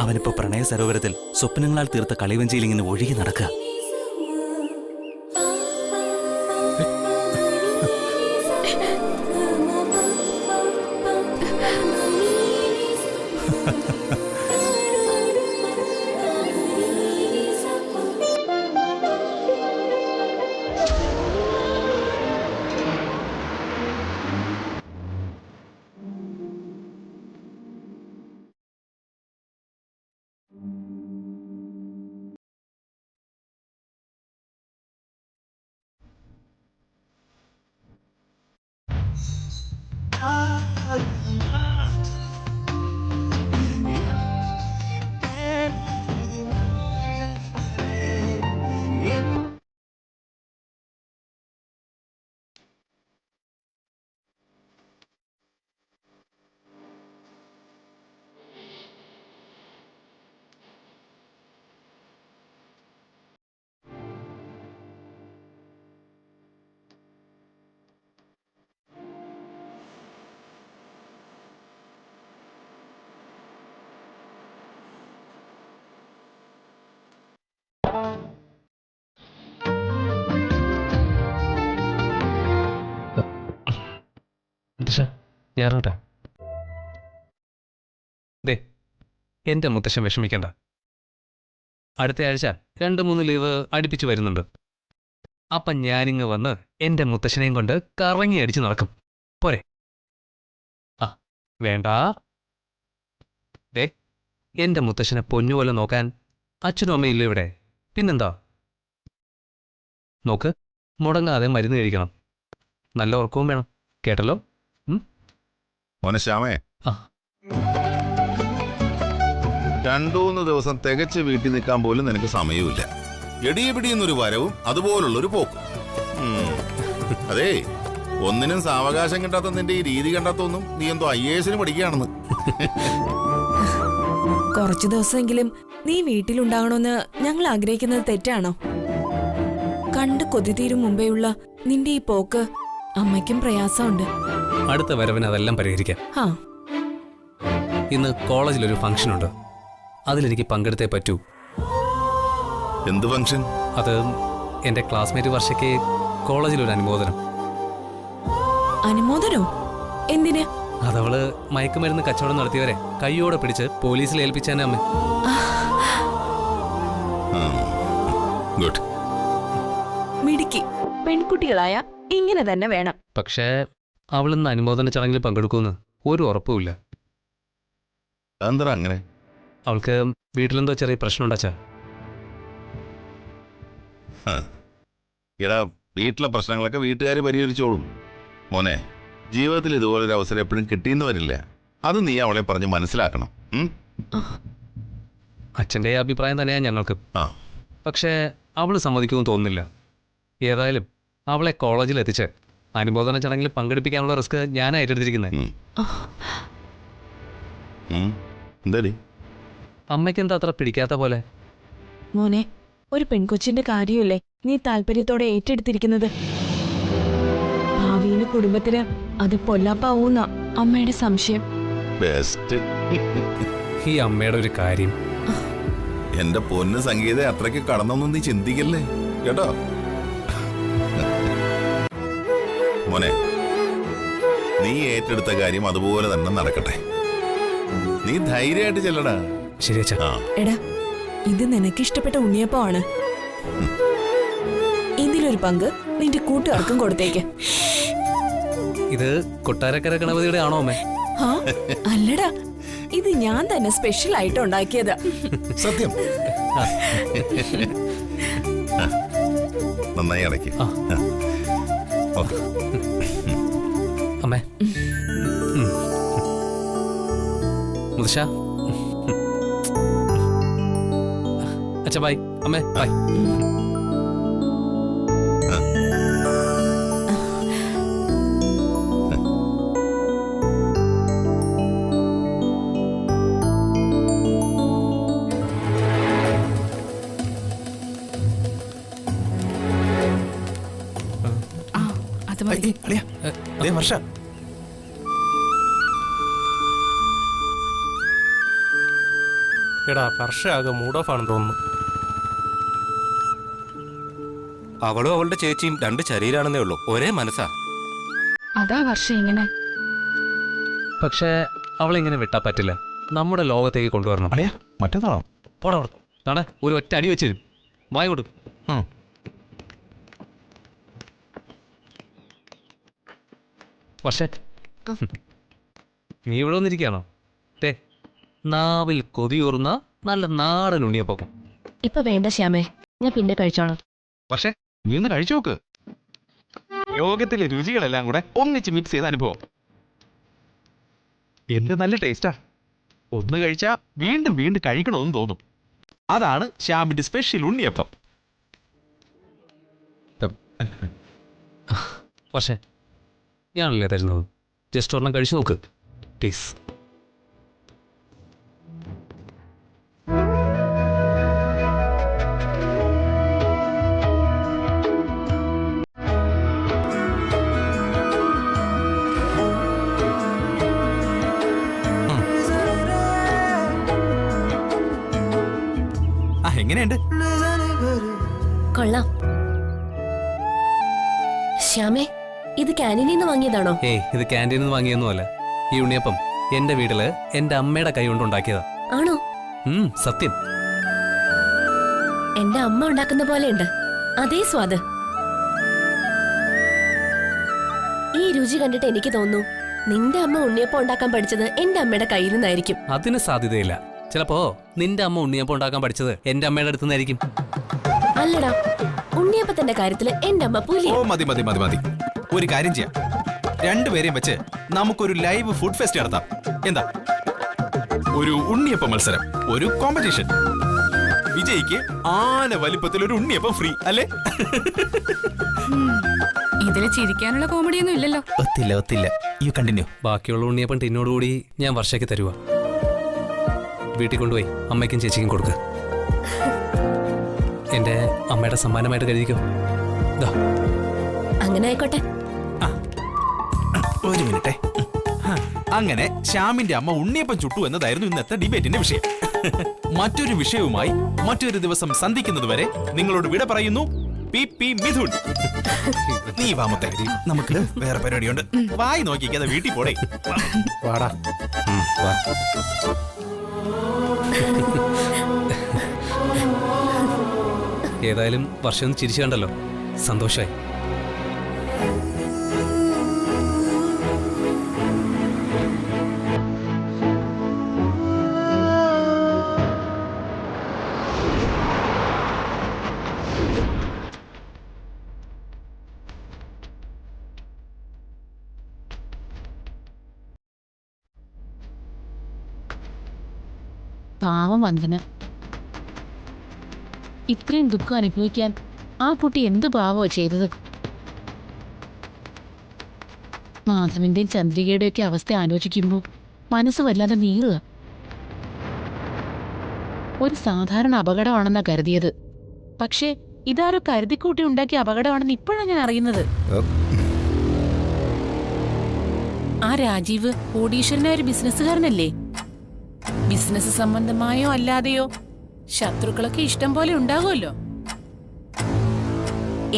അവനിപ്പോ പ്രണയ സരോവരത്തിൽ സ്വപ്നങ്ങളാൽ തീർത്ത കളിവഞ്ചിയിൽ ഇങ്ങനെ ഒഴുകി നടക്കുക. ഞാറട്ടെ ദേ, എൻ്റെ മുത്തശ്ശൻ വിഷമിക്കണ്ട. അടുത്ത ആഴ്ച 2-3 ലീവ് അടുപ്പിച്ച് വരുന്നുണ്ട്. അപ്പം ഞാനിങ്ങ് വന്ന് എൻ്റെ മുത്തശ്ശനെയും കൊണ്ട് കറങ്ങി അടിച്ച് നടക്കും. പോരെ? ആ വേണ്ട. ദേ, എൻ്റെ മുത്തശ്ശനെ പൊന്നുപോലെ നോക്കാൻ അച്ഛനും അമ്മയില്ല ഇവിടെ. പിന്നെന്താ? നോക്ക്, മുടങ്ങാതെ മരുന്ന് കഴിക്കണം. നല്ല ഉറക്കവും വേണം. കേട്ടല്ലോ? മോനെ ശ്യാമേ, 2-3 ദിവസം തികച്ച് വീട്ടിൽ നിൽക്കാൻ പോലും നിനക്ക് സമയമില്ല. എടിയെ പിടിയുന്നൊരു വരവും അതുപോലുള്ളൊരു പോക്കും. അതേ, ഒന്നിനും സാവകാശം കിട്ടാത്ത നിന്റെ ഈ രീതി കണ്ടാത്തൊന്നും നീ എന്തോ IAS പഠിക്കുകയാണെന്ന്. കുറച്ചു ദിവസമെങ്കിലും നീ വീട്ടിലുണ്ടാകണമെന്ന് ഞങ്ങൾ ആഗ്രഹിക്കുന്നത് തെറ്റാണോ? കണ്ട് കൊതി തീരും മുമ്പേയുള്ള നിന്റെ ഈ പോക്ക് അമ്മയ്ക്കും പ്രയാസമുണ്ട്. അടുത്ത വരവിന് അതെല്ലാം പരിഹരിക്കാം. ഇന്ന് കോളേജിലൊരു ഫംഗ്ഷൻ ഉണ്ട്. അതിലെനിക്ക് പങ്കെടുത്തേ പറ്റൂ. എന്ത് ഫംഗ്ഷൻ? അത് എൻ്റെ ക്ലാസ്മേറ്റ് വർഷയ്ക്ക് കോളേജിലൊരു അനുമോദനം. അനുമോദനോ? എന്തിന്? അതവള് മയക്കുമരുന്ന് കച്ചവടം നടത്തിയവരെ കൈയോടെ പിടിച്ച് പോലീസിൽ ഏൽപ്പിച്ചാനെ അമ്മ. ഗുഡ്. മിടുക്കി. പെൺകുട്ടികളായ ഇങ്ങനെ തന്നെ വേണം. പക്ഷേ അവളിന്ന് അനുമോദന ചടങ്ങിൽ പങ്കെടുക്കുമെന്ന് ഒരു ഉറപ്പുമില്ല. എന്താ അങ്ങനെ? അവൾക്ക് വീട്ടിലെന്തോ ചെറിയ പ്രശ്നമുണ്ടാച്ചാ. എടാ, വീട്ടിലെ പ്രശ്നങ്ങളൊക്കെ വീട്ടുകാർ പരിഹരിച്ചോളും. മോനെ, ജീവിതത്തിൽ ഇതുപോലൊരു അവസരം എപ്പോഴും കിട്ടിയെന്ന് വരില്ല. അത് നീ അവളെ പറഞ്ഞ് മനസ്സിലാക്കണം. അച്ഛൻ്റെ അഭിപ്രായം തന്നെയാ ഞങ്ങൾക്ക്. പക്ഷേ അവള് സമ്മതിക്കുമെന്ന് തോന്നുന്നില്ല. ഏതായാലും അവളെ കോളേജിൽ എത്തിച്ച് അനുമോദന ചടങ്ങിൽ പങ്കെടുപ്പിക്കാനുള്ള റിസ്ക് ഞാനാ ഏറ്റെടുത്തിരിക്കുന്നത്. അമ്മയ്ക്ക് എന്താ അത്ര പിടിക്കാത്ത പോലെ? മോനെ, ഒരു പെൺകൊച്ചിന്റെ കാര്യമല്ലേ നീ താല്പര്യത്തോടെ ഏറ്റെടുത്തിരിക്കുന്നത്? ഭാവിയില് കുടുംബത്തിന് അത് പൊല്ലാപ്പാവൂന്ന അമ്മയുടെ സംശയം. ഈ അമ്മയുടെ ഒരു കാര്യം. എന്റെ പൊന്ന് സംഗീത, അത്രയ്ക്ക് കടന്നൊന്നും നീ ചിന്തിക്കല്ലേ കേട്ടോ. മോനെ, നീ ഏറ്റെടുത്ത കാര്യം അതുപോലെ തന്നെ നടക്കട്ടെ. നീ ധൈര്യമായിട്ട് ചെല്ലടാ. ശരി അച്ഛാ. എടാ, ഇത് നിനക്കിഷ്ടപ്പെട്ട ഉണ്ണിയപ്പമാണ്. ഇതിലൊരു പങ്ക് നിന്റെ കൂട്ടുകാർക്കും കൊടുത്തേക്ക്. ഇത് കൊട്ടാരക്കര ഗണപതിയുടെ ആണോ അമ്മേ? അല്ലടാ, ഇത് ഞാൻ തന്നെ സ്പെഷ്യൽ ആയിട്ട് ഉണ്ടാക്കിയതാ. സത്യം. നന്നായി അടക്കി. അമ്മേ, മുതശ്ശ. അച്ഛാ ബൈ. അമ്മേ ബൈ. വർഷ, എടാ വർഷമാകെ മൂഡ് ഓഫ് ആണെന്ന് തോന്നുന്നു. അവളും അവളുടെ ചേച്ചിയും രണ്ട് ശരീരാണെന്നേ ഉള്ളൂ, ഒരേ മനസ്സാ. അതാ വർഷം ഇങ്ങനെ. പക്ഷേ അവളെങ്ങനെ വിട്ടാ പറ്റില്ല. നമ്മുടെ ലോകത്തേക്ക് കൊണ്ടുവരണം. അളിയാ മറ്റേതാണോ? പോടാ അവിടെ. നാടെ ഒരു ഒറ്റ അടി വെച്ച് തരും. വായി കൊടു. പക്ഷേ നീ ഇവിടെ വന്നിരിക്കുകയാണോ? ടേ, നാവിൽ കൊതിയൂർന്ന നല്ല നാടൻ ഉണ്ണിയപ്പം. ഇപ്പൊ വേണ്ട ശ്യാമേ, ഞാൻ പിന്നെ കഴിച്ചോളാം. പക്ഷേ നീ ഒന്ന് കഴിച്ചു നോക്ക്. ലോകത്തിലെ രുചികളെല്ലാം കൂടെ ഒന്നിച്ച് മിക്സ് ചെയ്ത അനുഭവം. എന്ത് നല്ല ടേസ്റ്റാ. ഒന്ന് കഴിച്ചാ വീണ്ടും വീണ്ടും കഴിക്കണമെന്ന് തോന്നും. അതാണ് ശ്യാമിന്റെ സ്പെഷ്യൽ ഉണ്ണിയപ്പം. പക്ഷേ ഞാനല്ലേ തരുന്നത്. ജസ്റ്റ് ഒരെണ്ണം കഴിച്ചു നോക്ക് പ്ലീസ്. എങ്ങനെയുണ്ട്? കൊള്ളാം. ശ്യാമേ, ഇത് ക്യാൻറ്റീനിൽ നിന്ന് വാങ്ങിയതാണോ? ഏയ്, ഇത് ക്യാൻറ്റീനിൽ നിന്ന് വാങ്ങിയൊന്നുമല്ല. ഈ ഉണ്ണിയപ്പം എന്റെ വീട്ടില് എന്റെ അമ്മയുടെ കൈ കൊണ്ട് ഉണ്ടാക്കിയതാ. ആണോ? സത്യം. എന്റെ അമ്മ ഉണ്ടാക്കുന്ന പോലെയുണ്ട്, അതേ സ്വാദ്. ഈ രുചി കണ്ടിട്ട് എനിക്ക് തോന്നുന്നു നിന്റെ അമ്മ ഉണ്ണിയപ്പം ഉണ്ടാക്കാൻ പഠിച്ചത് എന്റെ അമ്മയുടെ കയ്യിൽ നിന്നായിരിക്കും. അതിന് സാധ്യതയില്ല. ചിലപ്പോ നിന്റെ അമ്മ ഉണ്ണിയപ്പം ഉണ്ടാക്കാൻ പഠിച്ചത് എന്റെ അമ്മയുടെ അടുത്ത് നിന്നായിരിക്കും. അല്ലടാ, ഉണ്ണിയപ്പത്തിന്റെ കാര്യത്തില് എന്റെ അമ്മ പുലി. ഓ മതി മതി മതി മതി. ഒരു കാര്യം ചെയ്യാം, രണ്ടുപേരെയും വെച്ച് നമുക്കൊരു ലൈവ് ഫുഡ് ഫെസ്റ്റ് നടത്താം. എന്താ? ഒരു ഉണ്ണിയപ്പ മത്സരം, ഒരു കോമ്പറ്റീഷൻ. വിജയിക്ക് ആന വലിപ്പത്തിൽ ഒരു ഉണ്ണിയപ്പം ഫ്രീ, അല്ലേ? ഇതില് ചിരിക്കാനുള്ള കോമഡി ഒന്നും ഇല്ലല്ലോ. ഒത്തില്ല ഒത്തില്ല. You continue. ബാക്കിയുള്ള ഉണ്ണിയപ്പം ടിന്നോടുകൂടി ഞാൻ വർഷയ്ക്ക് തരുക. വീട്ടിൽ കൊണ്ടുപോയി അമ്മയ്ക്കും ചേച്ചിക്കും കൊടുക്ക. എന്റെ അമ്മയുടെ സമ്മാനമായിട്ട് കരുതിക്കോ. അങ്ങനെ ആയിക്കോട്ടെ. ഒരു മിനിറ്റേ. അങ്ങനെ ശ്യാമിന്റെ അമ്മ ഉണ്ണിയപ്പം ചുട്ടു എന്നതായിരുന്നു ഇന്നത്തെ ഡിബേറ്റിന്റെ വിഷയം. മറ്റൊരു വിഷയവുമായി മറ്റൊരു ദിവസം സന്ധിക്കുന്നതുവരെ നിങ്ങളോട് വിട പറയുന്നു പി മിഥുൻ. നീ വാമത്തെ, നമുക്ക് വേറെ പരിപാടിയുണ്ട്. വായി നോക്കിക്കാതെ വീട്ടിൽ പോടേ. വാടാ. ഏതായാലും വർഷം ഒന്ന് ചിരിച്ചു കണ്ടല്ലോ, സന്തോഷമായി. പാവം വന്ദന, ഇത്രയും ദുഃഖം അനുഭവിക്കാൻ ആ കുട്ടി എന്ത് പാവോ ചെയ്തത്. മാധവന്റെയും ചന്ദ്രികയുടെയും ഒക്കെ അവസ്ഥ ആലോചിക്കുമ്പോൾ മനസ്സ് വല്ലാതെ നീറുക. ഒരു സാധാരണ അപകടമാണെന്നാ കരുതിയത്, പക്ഷേ ഇതാരോ കരുതിക്കൂട്ടി ഉണ്ടാക്കിയ അപകടമാണെന്ന് ഇപ്പോഴാണ് ഞാൻ അറിയുന്നത്. ആ രാജീവ് കോടീശ്വരനായ ഒരു ബിസിനസ്സുകാരനല്ലേ? ബിസിനസ് സംബന്ധമായോ അല്ലാതെയോ ശത്രുക്കളൊക്കെ ഇഷ്ടം പോലെ ഉണ്ടാകുമല്ലോ.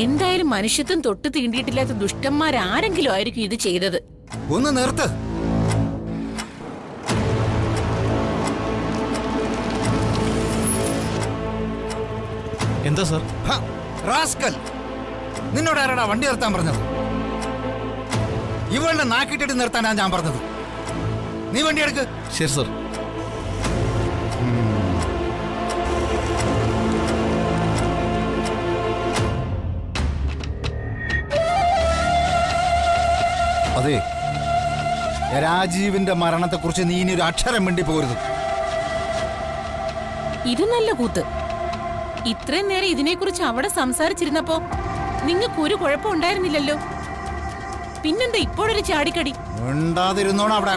എന്തായാലും മനുഷ്യത്വം തൊട്ട് തീണ്ടിയിട്ടില്ലാത്ത ദുഷ്ടന്മാരാരെങ്കിലും ആയിരിക്കും ഇത് ചെയ്തത്. ഒന്ന് നിർത്ത്. എന്താ സർ? റാസ്കൽ, നിന്നോട് ആരാടാ വണ്ടി നിർത്താൻ പറഞ്ഞത്? ഇവളുടെ നാക്കിട്ടിട്ട് നിർത്താനാ ഞാൻ പറഞ്ഞത്. നീ വണ്ടി എടുക്ക്. ശരി സർ. അതെ, രാജീവിന്റെ മരണത്തെക്കുറിച്ച് നീ ഇനി ഒരു അക്ഷരം മിണ്ടി പോരുത്. ഇത് നല്ല കൂത്ത്. ഇത്രയും നേരം ഇതിനെക്കുറിച്ച് അവിടെ സംസാരിച്ചിരുന്നപ്പോ നിങ്ങൾക്ക് ഒരു കുഴപ്പം ഉണ്ടായിരുന്നില്ലല്ലോ. പിന്നെന്താ ഇപ്പോഴൊരു ചാടിക്കടി? ഉണ്ടാതിരുന്നോണം അവിടെ.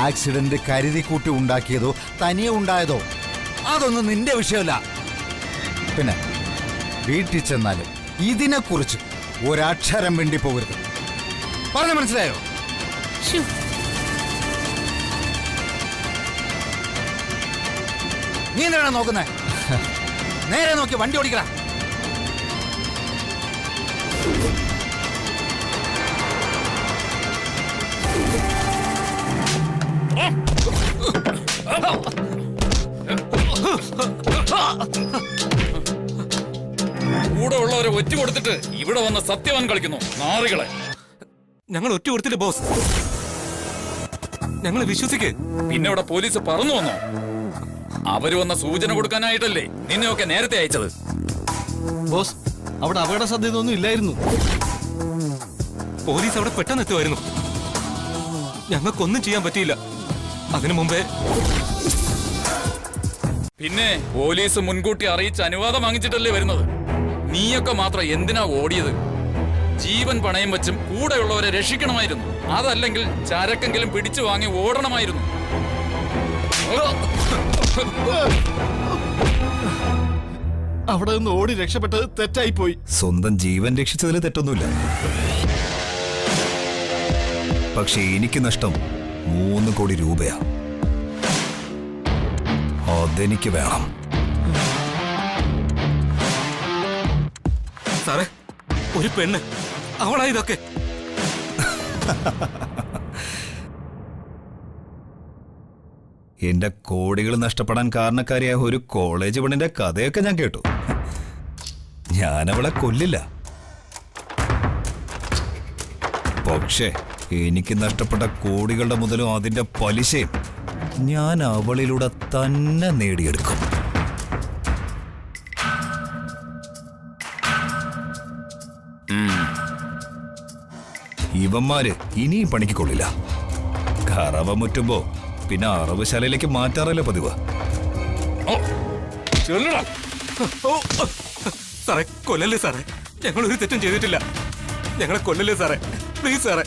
ആക്സിഡന്റ് കരുതിക്കൂട്ടി ഉണ്ടാക്കിയതോ തനിയെ ഉണ്ടായതോ അതൊന്നും നിന്റെ വിഷയമല്ല. പിന്നെ വീട്ടിൽ ചെന്നാലും ഇതിനെക്കുറിച്ച് ഒരക്ഷരം വേണ്ടി പോകരുത്. പറഞ്ഞ മനസ്സിലായോ? നീ എന്തിനാണ് നോക്കുന്നേ? നേരെ നോക്കി വണ്ടി ഓടിക്കടാ. കൂടെ ഉള്ളവരെ ഒറ്റ കൊടുത്തിട്ട് ഇവിടെ വന്ന സത്യവാൻ കളിക്കുന്നു നാറികളെ. ഞങ്ങൾ ഒറ്റ കൊടുത്തില്ല ബോസ്, ഞങ്ങളെ വിശ്വസിക്ക്. പിന്നെ ഇവിടെ പോലീസ് പറന്നു വന്നോ? അവര് വന്ന സൂചന കൊടുക്കാനായിട്ടല്ലേ നിന്നെയൊക്കെ നേരത്തെ അയച്ചത്. ബോസ്, അവിടെ അപകട സാധ്യത ഒന്നും ഇല്ലായിരുന്നു. പോലീസ് അവിടെ പെട്ടെന്ന് എത്തുമായിരുന്നു. ഞങ്ങൾക്കൊന്നും ചെയ്യാൻ പറ്റിയില്ല. അതിനു മുമ്പേ പിന്നെ പോലീസ് മുൻകൂട്ടി അറിയിച്ച് അനുവാദം വാങ്ങിച്ചിട്ടല്ലേ വരുന്നത്. നീയൊക്കെ മാത്രം എന്തിനാ ഓടിയത്? ജീവൻ പണയം വെച്ചും കൂടെയുള്ളവരെ രക്ഷിക്കണമായിരുന്നു. അതല്ലെങ്കിൽ ചരക്കെങ്കിലും പിടിച്ചു വാങ്ങി ഓടണമായിരുന്നു. അവിടെ നിന്ന് ഓടി രക്ഷപ്പെട്ടത് തെറ്റായി പോയി. സ്വന്തം ജീവൻ രക്ഷിച്ചതിൽ തെറ്റൊന്നുമില്ല. പക്ഷെ എനിക്ക് നഷ്ടം 3 കോടി രൂപയാ. അതെനിക്ക് വേണം. സാറേ, ഒരു പെണ്ണ്, അവളാ ഇതൊക്കെ. എന്റെ കോടികൾ നഷ്ടപ്പെടാൻ കാരണക്കാരിയായ ഒരു കോളേജ് പെണ്ണിന്റെ കഥയൊക്കെ ഞാൻ കേട്ടു. ഞാനവളെ കൊല്ലില്ല. പക്ഷേ എനിക്ക് നഷ്ടപ്പെട്ട കോടികളുടെ മുതലും അതിന്റെ പലിശയും ഞാൻ അവളിലൂടെ തന്നെ നേടിയെടുക്കും. ഇവന്മാര് ഇനിയും പണിക്ക് കൊള്ളില്ല. കറവ മുറ്റുമ്പോ പിന്നെ അറവുശാലയിലേക്ക് മാറ്റാറല്ലേ പതിവ്. സാറേ, കൊല്ലല്ലേ സാറേ, ഞങ്ങൾ ഒരു തെറ്റും ചെയ്തിട്ടില്ല. ഞങ്ങളെ കൊല്ലല്ലേ സാറേ, പ്ലീസ് സാറേ.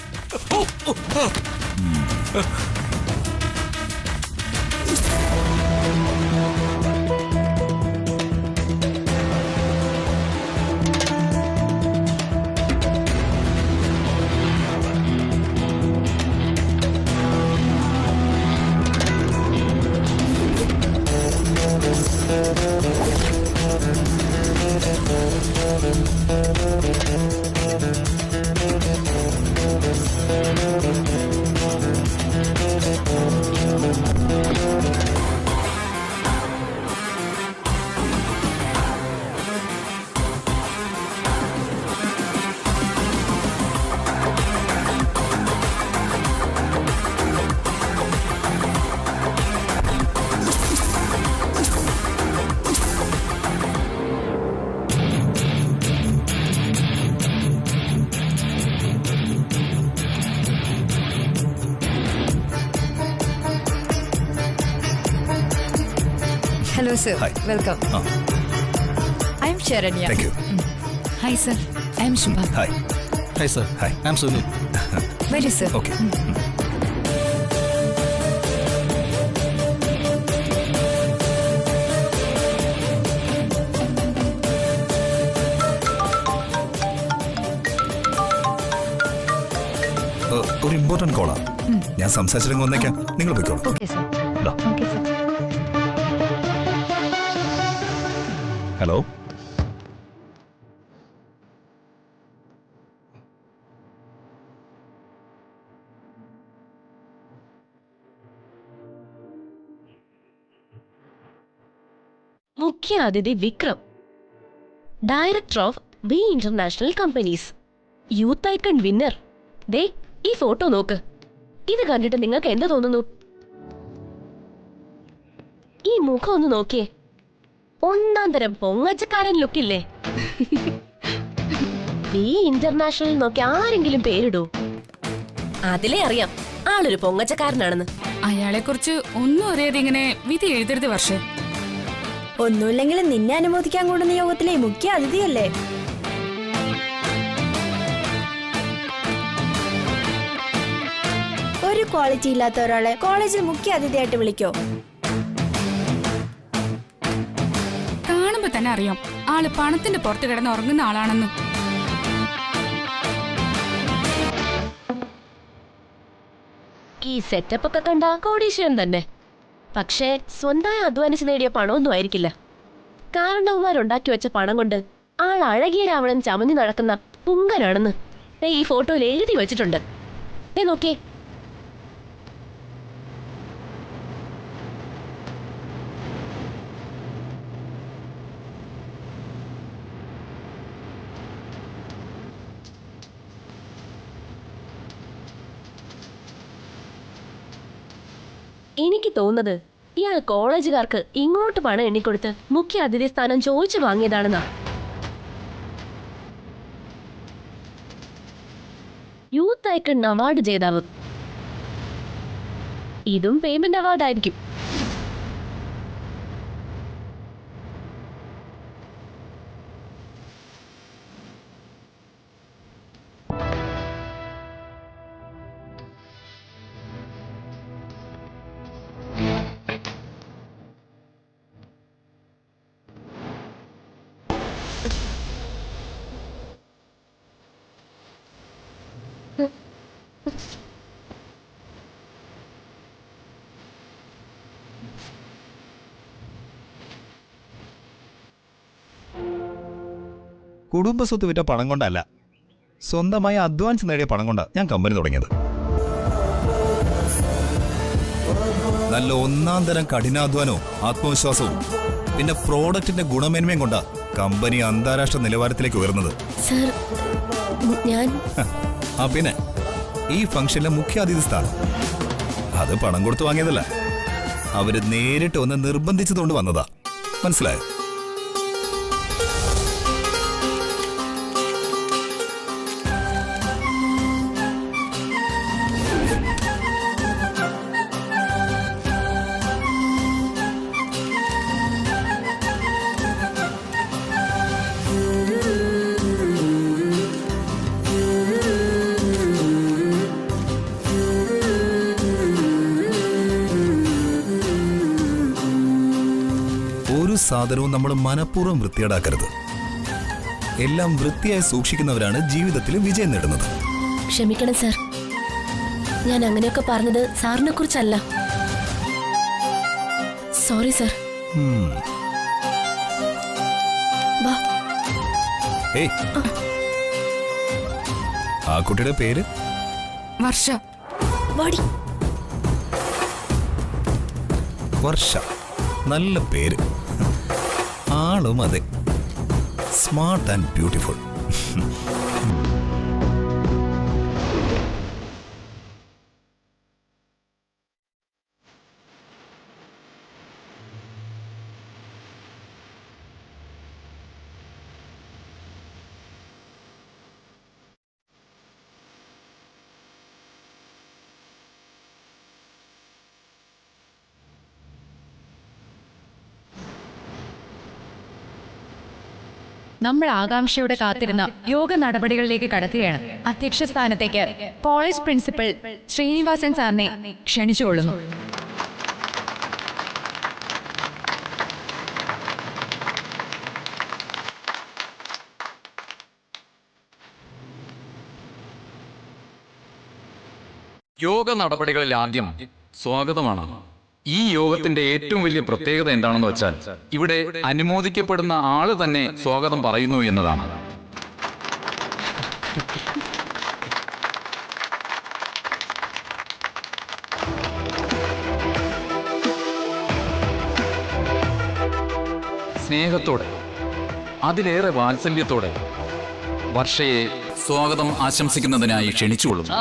Hello sir, Hi. welcome. I am Sharanya. Thank you. Hi sir, I am Shubha. Hi. Hi sir. Hi. I am Sunil. Very sir. Okay. ഒരു ഇമ്പോർട്ടന്റ് കോളാ. ഞാൻ സംസാരിച്ചിട്ട് വന്നേക്കാം. നിങ്ങൾ പോയിക്കോളൂ. Okay sir. ഇതാ. Okay sir. ഹലോ. മുഖ്യ അതിഥി Vikram, director of V international companies, youth icon winner. ദേ ഈ ഫോട്ടോ നോക്ക്. ഇത് കണ്ടിട്ട് നിങ്ങൾക്ക് എന്ത് തോന്നുന്നു? ഈ മുഖം ഒന്ന് നോക്കിയേ. ഒന്നാം തരം പൊങ്ങച്ചക്കാരൻ ലുക്കില്ലേ? വി ഇന്റർനാഷണൽ നോക്കി ആരെങ്കിലും പേരിടൂ? അതിലേ അറിയാം ആളൊരു പൊങ്ങച്ചക്കാരനാണെന്ന്. അയാളെ കുറിച്ച് ഒന്നും അറിയാതെ ഇങ്ങനെ വിധി എഴുതരുത് വർഷം. ഒന്നുമില്ലെങ്കിലും നിന്നെ അനുമോദിക്കാൻ കൂടുന്ന യോഗത്തിലെ മുഖ്യ അതിഥിയല്ലേ? ഒരു ക്വാളിറ്റി ഇല്ലാത്ത ഒരാളെ കോളേജിൽ മുഖ്യ അതിഥിയായിട്ട് വിളിക്കോ? കാണുമ്പോ തന്നെ അറിയാം ആള് പണത്തിന്റെ പുറത്ത് കിടന്ന് ഉറങ്ങുന്ന ആളാണെന്ന്. ഈ സെറ്റപ്പ് ഒക്കെ കണ്ട കോടീശ്വരൻ തന്നെ. പക്ഷേ സ്വന്തമായി അധ്വാനിച്ച് നേടിയ പണമൊന്നും ആയിരിക്കില്ല. കാരണവന്മാരുണ്ടാക്കി വെച്ച പണം കൊണ്ട് ആൾ അഴകിയ രാവണൻ ചമഞ്ഞു നടക്കുന്ന പുങ്കനാണെന്ന് ഈ ഫോട്ടോയിൽ എഴുതി വെച്ചിട്ടുണ്ട്. നോക്കേ. എനിക്ക് തോന്നുന്നത് ഇയാൾ കോളേജുകാർക്ക് ഇങ്ങോട്ട് പണം എണ്ണിക്കൊടുത്ത് മുഖ്യ അതിഥി സ്ഥാനം ചോദിച്ചു വാങ്ങിയതാണെന്നാ. യൂത്ത് ഐക്കൺ അവാർഡ് ജേതാവ്. ഇതും പേയ്മെന്റ് അവാർഡായിരിക്കും. കുടുംബസ്വത്ത് വിറ്റ പണം കൊണ്ടല്ല, സ്വന്തമായി അഡ്വാൻസ് നേടിയ പണം കൊണ്ടാണ് ഞാൻ കമ്പനി തുടങ്ങിയത്. നല്ല ഒന്നാം തരം കഠിനാധ്വാനവും ആത്മവിശ്വാസവും പിന്നെ പ്രോഡക്റ്റിന്റെ ഗുണമേന്മയും കൊണ്ടാ കമ്പനി അന്താരാഷ്ട്ര നിലവാരത്തിലേക്ക് ഉയർന്നത്. പിന്നെ ഈ ഫംഗ്ഷനിലെ മുഖ്യാതിഥി സ്ഥാനം അത് പണം കൊടുത്തു വാങ്ങിയതല്ല, അവര് നേരിട്ട് ഒന്ന് നിർബന്ധിച്ചതുകൊണ്ട് വന്നതാ. മനസ്സിലായോ? സാധനവും നമ്മൾ മനഃപൂർവ്വം വൃത്തിയേടാക്കരുത്. എല്ലാം വൃത്തിയായി സൂക്ഷിക്കുന്നവരാണ് ജീവിതത്തിൽ വിജയം നേടുന്നത്. ക്ഷമിക്കണം സാർ, ഞാൻ അങ്ങനെയൊക്കെ പറഞ്ഞത് സാറിനെ കുറിച്ചല്ല. Sorry sir. ആ കുട്ടിയുടെ പേര് വർഷ. വർഷ, നല്ല പേര്. ആളും അതെ, സ്മാർട്ട് ആൻഡ് ബ്യൂട്ടിഫുൾ. നമ്മൾ ആകാംക്ഷയോടെ കാത്തിരുന്ന യോഗ നടപടികളിലേക്ക് കടക്കുകയാണ്. അധ്യക്ഷ സ്ഥാനത്തേക്ക് കോളേജ് പ്രിൻസിപ്പൽ ശ്രീനിവാസൻ സാറിനെ ക്ഷണിച്ചുകൊള്ളുന്നു. യോഗ നടപടികളിൽ ആദ്യം സ്വാഗതമാണ്. ഈ യോഗത്തിന്റെ ഏറ്റവും വലിയ പ്രത്യേകത എന്താണെന്ന് വെച്ചാൽ ഇവിടെ അനുമോദിക്കപ്പെടുന്ന ആള് തന്നെ സ്വാഗതം പറയുന്നു എന്നതാണ്. സ്നേഹത്തോടെ, അതിലേറെ വാത്സല്യത്തോടെ വർഷയെ സ്വാഗതം ആശംസിക്കുന്നതിനായി ക്ഷണിച്ചുകൊള്ളുന്നു.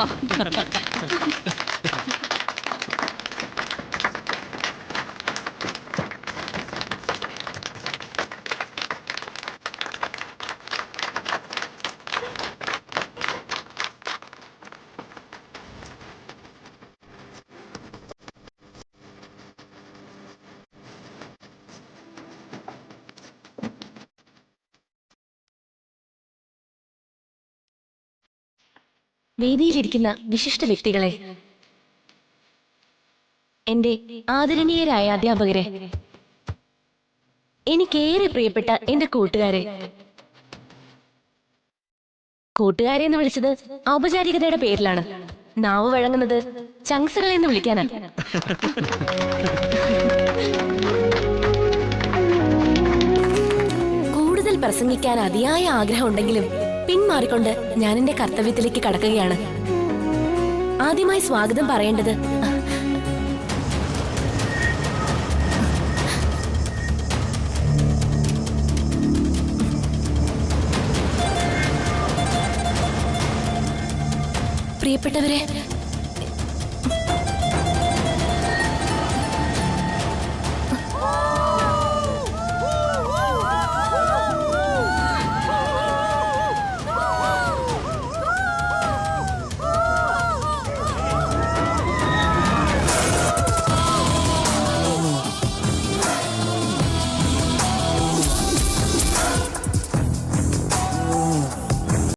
വേദിയിലിരിക്കുന്ന വിശിഷ്ട വ്യക്തികളെ, എന്റെ ആദരണീയരായ അധ്യാപകരെ, എനിക്കേറെ പ്രിയപ്പെട്ട എന്റെ കൂട്ടുകാരെ എന്ന് വിളിച്ചത് ഔപചാരികതയുടെ പേരിലാണ്. നാവ് വഴങ്ങുന്നത് ചങ്സുകളെ എന്ന് വിളിക്കാനാ. കൂടുതൽ പ്രസംഗിക്കാൻ അതിയായ ആഗ്രഹം ഉണ്ടെങ്കിലും പിന്മാറിക്കൊണ്ട് ഞാൻ എന്റെ കർത്തവ്യത്തിലേക്ക് കടക്കുകയാണ്. ആദ്യമായി സ്വാഗതം പറയേണ്ടത് പ്രിയപ്പെട്ടവരെ,